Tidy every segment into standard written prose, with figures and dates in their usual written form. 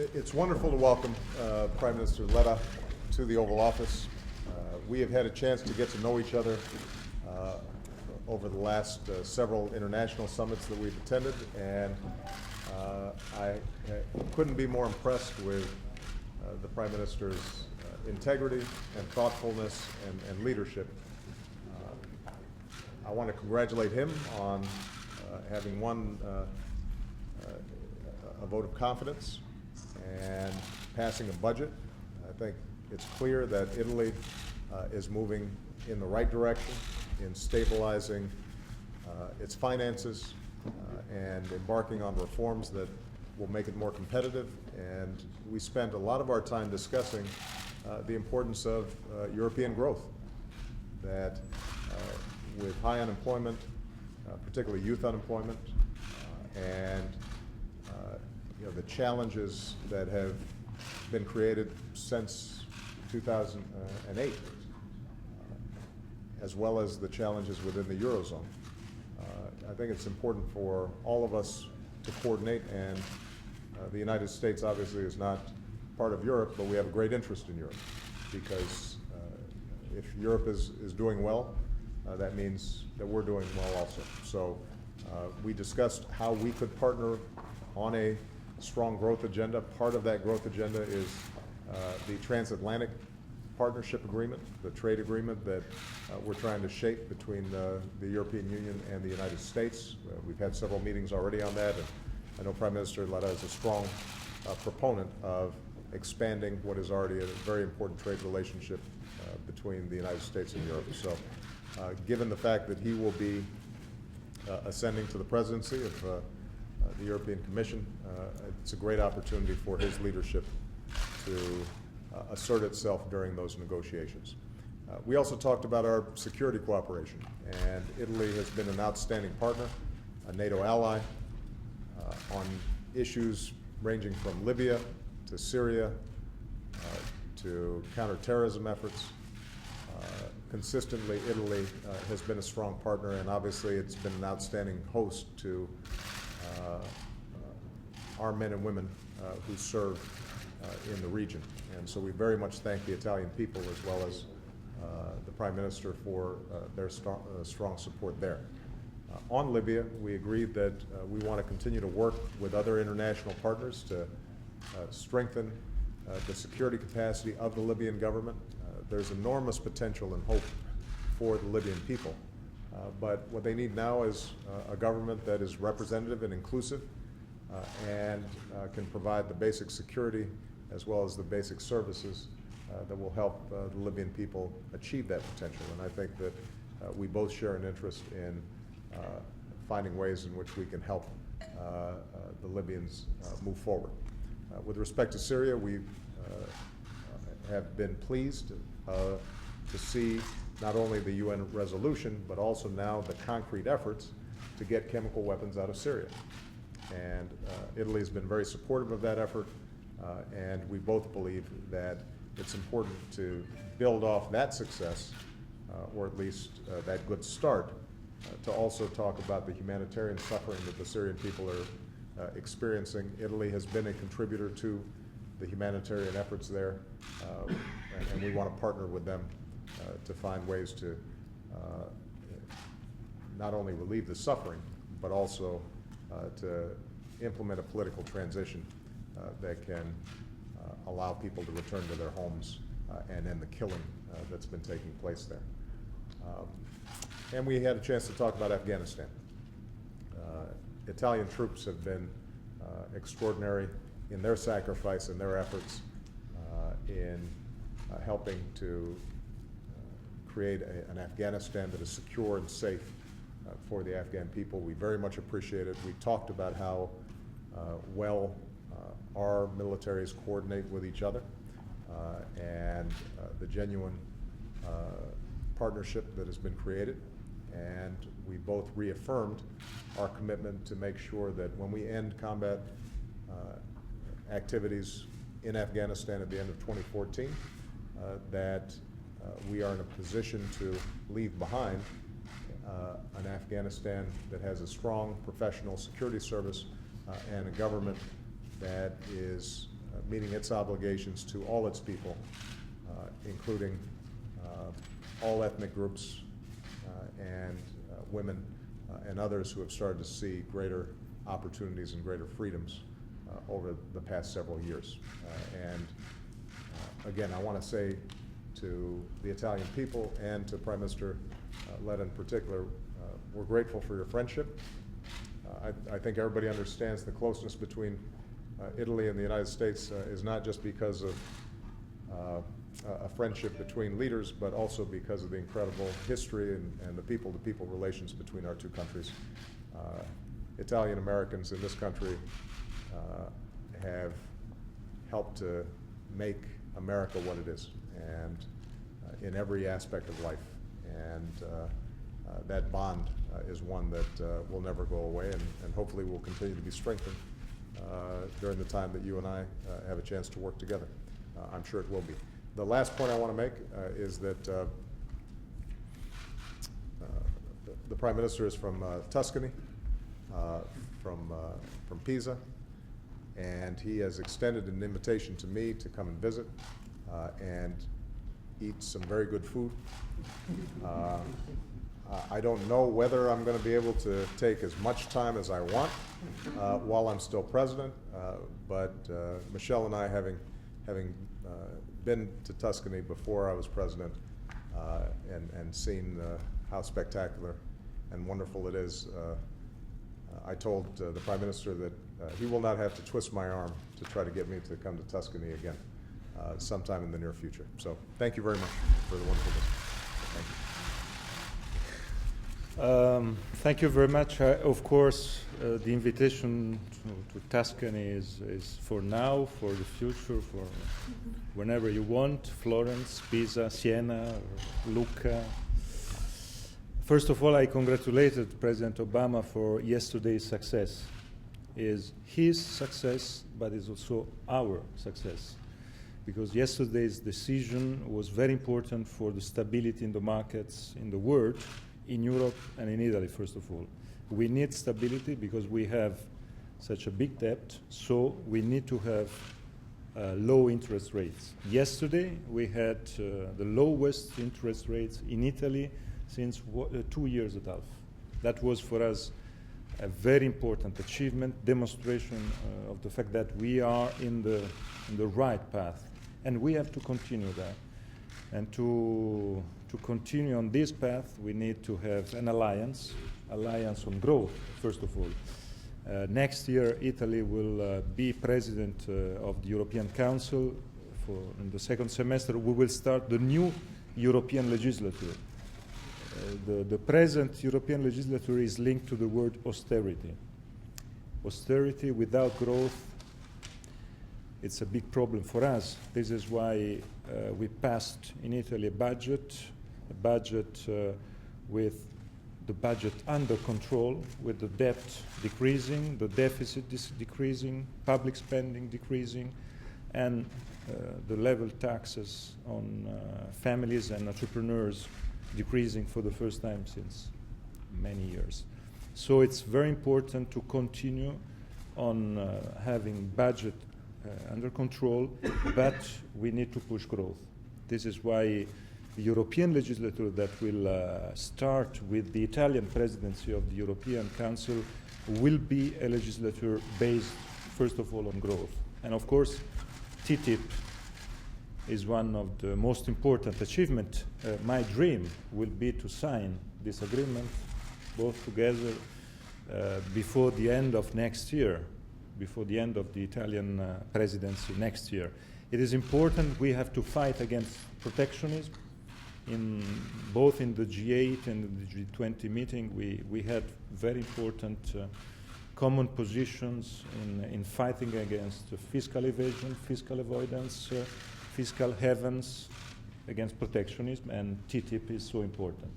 It's wonderful to welcome Prime Minister Letta to the Oval Office. We have had a chance to get to know each other over the last several international summits that we've attended, and I couldn't be more impressed with the Prime Minister's integrity and thoughtfulness and leadership. I want to congratulate him on having won a vote of confidence and passing a budget. I think it's clear that Italy is moving in the right direction in stabilizing its finances and embarking on reforms that will make it more competitive. And we spent a lot of our time discussing the importance of European growth, that with high unemployment, particularly youth unemployment, and the challenges that have been created since 2008, as well as the challenges within the Eurozone. I think it's important for all of us to coordinate, and the United States obviously is not part of Europe, but we have a great interest in Europe, because if Europe is doing well, that means that we're doing well also. So we discussed how we could partner on a strong growth agenda. Part of that growth agenda is the Transatlantic Partnership Agreement, the trade agreement that we're trying to shape between the European Union and the United States. We've had several meetings already on that, and I know Prime Minister Letta is a strong proponent of expanding what is already a very important trade relationship between the United States and Europe. So given the fact that he will be ascending to the presidency of the European Commission, it's a great opportunity for his leadership to assert itself during those negotiations. We also talked about our security cooperation, and Italy has been an outstanding partner, a NATO ally, on issues ranging from Libya to Syria to counterterrorism efforts. Consistently, Italy has been a strong partner, and obviously it's been an outstanding host to our men and women who serve in the region. And so we very much thank the Italian people as well as the Prime Minister for their strong support there. On Libya, we agreed that we want to continue to work with other international partners to strengthen the security capacity of the Libyan government. There's enormous potential and hope for the Libyan people. But what they need now is a government that is representative and inclusive and can provide the basic security as well as the basic services that will help the Libyan people achieve that potential. And I think that we both share an interest in finding ways in which we can help the Libyans move forward. With respect to Syria, we have been pleased to see not only the UN resolution, but also now the concrete efforts to get chemical weapons out of Syria. And Italy has been very supportive of that effort, and we both believe that it's important to build off that success, or at least that good start, to also talk about the humanitarian suffering that the Syrian people are experiencing. Italy has been a contributor to the humanitarian efforts there, and we want to partner with them to find ways to not only relieve the suffering, but also to implement a political transition that can allow people to return to their homes and end the killing that's been taking place there. And we had a chance to talk about Afghanistan. Italian troops have been extraordinary in their sacrifice and their efforts in helping to create an Afghanistan that is secure and safe for the Afghan people. We very much appreciate it. We talked about how well our militaries coordinate with each other and the genuine partnership that has been created. And we both reaffirmed our commitment to make sure that when we end combat activities in Afghanistan at the end of 2014, that we are in a position to leave behind an Afghanistan that has a strong professional security service and a government that is meeting its obligations to all its people, including all ethnic groups and women and others who have started to see greater opportunities and greater freedoms over the past several years. Again, I want to say to the Italian people and to Prime Minister Letta in particular, we're grateful for your friendship. I think everybody understands the closeness between Italy and the United States is not just because of a friendship between leaders, but also because of the incredible history and the people-to-people relations between our two countries. Italian Americans in this country have helped to make America what it is, and in every aspect of life. And that bond is one that will never go away, and hopefully will continue to be strengthened during the time that you and I have a chance to work together. I'm sure it will be. The last point I want to make is that the Prime Minister is from Tuscany, from Pisa, and he has extended an invitation to me to come and visit and eat some very good food. I don't know whether I'm going to be able to take as much time as I want while I'm still president, but Michelle and I, having been to Tuscany before I was president and seen how spectacular and wonderful it is, I told the Prime Minister that he will not have to twist my arm to try to get me to come to Tuscany again sometime in the near future. So thank you very much for the wonderful visit. Thank you. Thank you very much. Of course, the invitation to Tuscany is for now, for the future, for whenever you want. Florence, Pisa, Siena, Lucca. First of all, I congratulated President Obama for yesterday's success. It's his success, but it's also our success, because yesterday's decision was very important for the stability in the markets in the world, in Europe and in Italy, first of all. We need stability because we have such a big debt, so we need to have low interest rates. Yesterday, we had the lowest interest rates in Italy since 2 years and a half. That was for us a very important achievement, demonstration of the fact that we are in the right path, and we have to continue that. And to continue on this path, we need to have an alliance on growth, first of all. Next year, Italy will be president of the European Council. In the second semester, we will start the new European legislature. The present European legislature is linked to the word austerity. Austerity without growth, it's a big problem for us. This is why we passed in Italy a budget with the budget under control, with the debt decreasing, the deficit decreasing, public spending decreasing, and the level taxes on families and entrepreneurs decreasing for the first time since many years. So it's very important to continue on having budget under control, but we need to push growth. This is why the European legislature that will start with the Italian presidency of the European Council will be a legislature based, first of all, on growth. And of course, TTIP is one of the most important achievements. My dream will be to sign this agreement both together before the end of next year, before the end of the Italian presidency next year. It is important. We have to fight against protectionism. Both in the G8 and the G20 meeting, we had very important common positions in fighting against fiscal evasion, fiscal avoidance, fiscal havens, against protectionism, and TTIP is so important.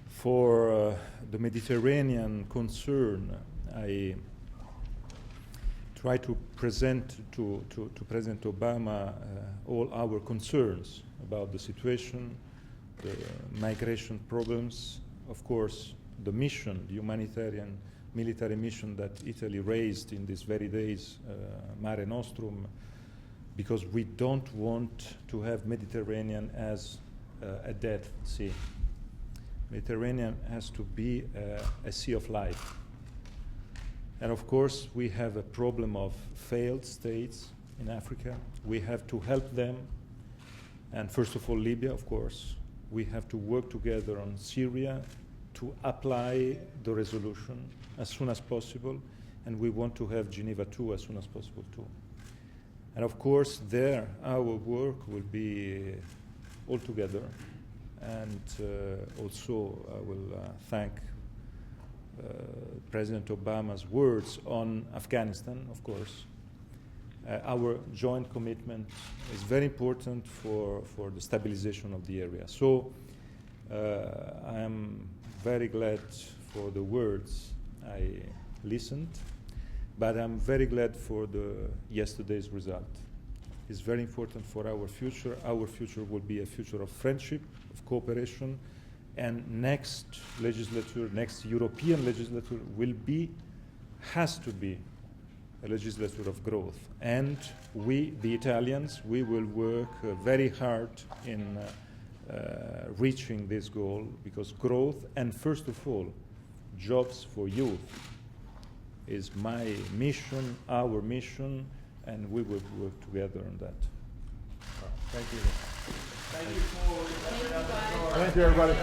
For the Mediterranean concern, I try to present to President Obama all our concerns about the situation, the migration problems, of course, the mission, the humanitarian military mission that Italy raised in these very days, Mare Nostrum, because we don't want to have Mediterranean as a dead sea. Mediterranean has to be a sea of life. And of course, we have a problem of failed states in Africa. We have to help them. And first of all, Libya, of course. We have to work together on Syria to apply the resolution as soon as possible. And we want to have Geneva II as soon as possible too. And of course, there, our work will be all together. And also, I will thank President Obama's words on Afghanistan, of course. Our joint commitment is very important for the stabilization of the area. So I am very glad for the words I listened, but I'm very glad for yesterday's result. It's very important for our future. Our future will be a future of friendship, of cooperation, and next legislature, next European legislature has to be a legislature of growth. And we, the Italians, we will work very hard in reaching this goal, because growth and first of all, jobs for youth is my mission, our mission, and we will work together on that. Thank you. Thank you for Thank you, everybody.